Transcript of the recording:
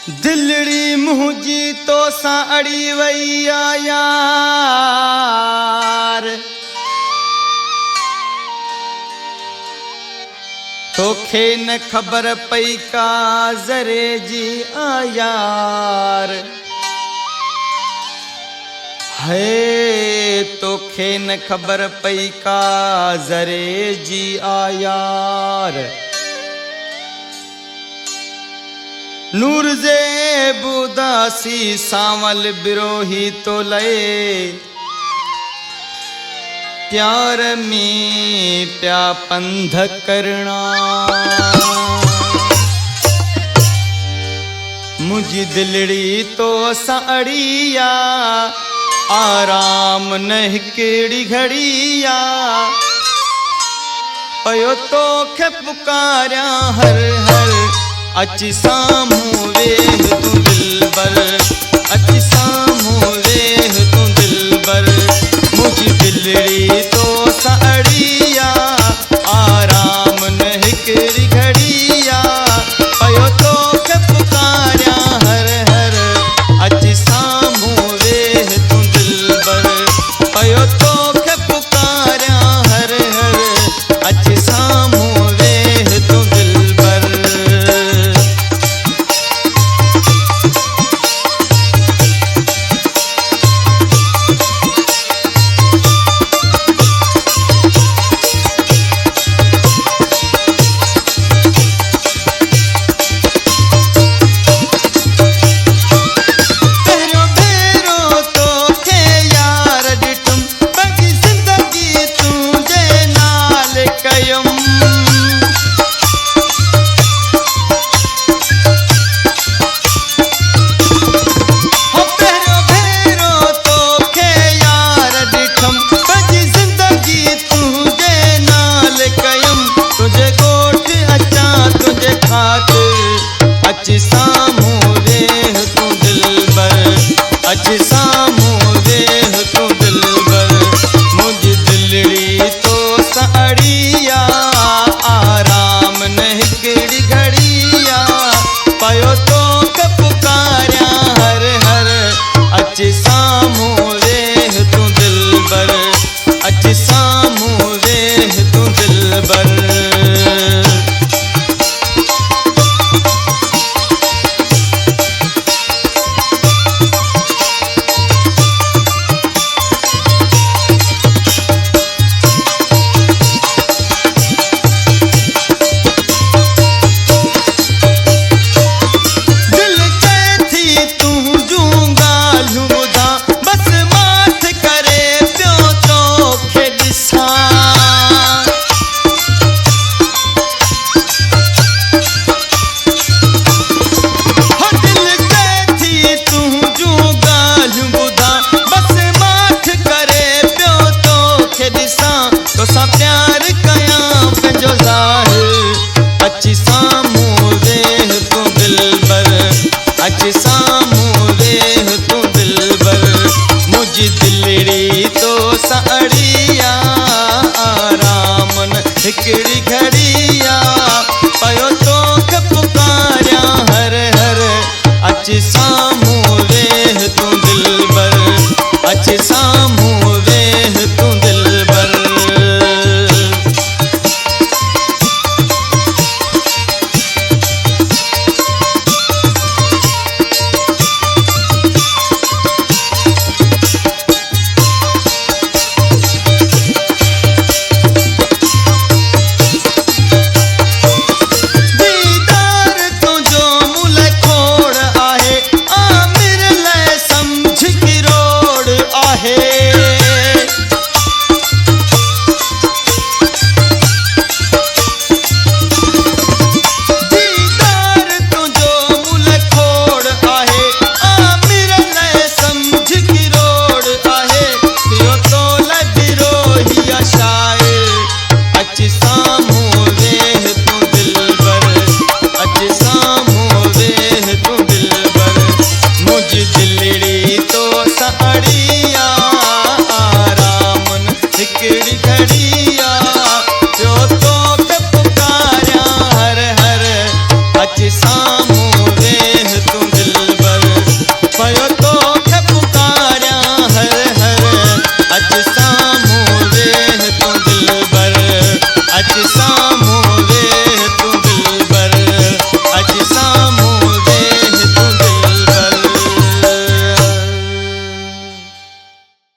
दिलड़ी मुंहिंजी तो सां अड़ी वई आ यार, तोखे न ख़बर पई का ज़रे जी आ यार। है तोखे न ख़बर पई का ज़रे जी आ यार। नूर जे बुदासी सावल बिरोही तो लए, प्यार में प्या पंध करना। मुझी दिलड़ी तो साड़िया आराम न हिकड़ी घड़िया, पयो तो खे पुकारिया हर हर। अची सामूं वेह तू दिलबर, अची सामूं वेह तू दिलबर। मुझी दिलड़ी तो साड़िया आराम न हिकड़ी घड़िया, पयो तो खे पुकारिया हर हर। अची सामूं वेह तू दिलबर, पयो तो खे पुकारिया हर हर। अची सामूं वेह तू दिलबर। अची सामूं वेह तू दिलबर, अची सामूं वेह तू दिलबर। मुझी दिलड़ी तो साड़िया आराम न हिकड़ी घड़िया, पयो तो खे पुकारिया हर हर। अची सामूं वेह तू दिलबर, अची सामूं वेह तू दिलबर। प्यार कया पंहिंजो ज़ाहिर। अची सामूं वेह तू दिलबर, अची सामूं वेह तू दिलबर। मुझी दिलड़ी तो साड़िया आराम न हिकड़ी घड़िया, पयो तो खे पुकारिया हर हर। अची सामूं वेह तू दिलबर, अची सामूं वेह तू दिलबर। दिलड़ी तो साड़िया आराम न हिकड़ी घड़िया।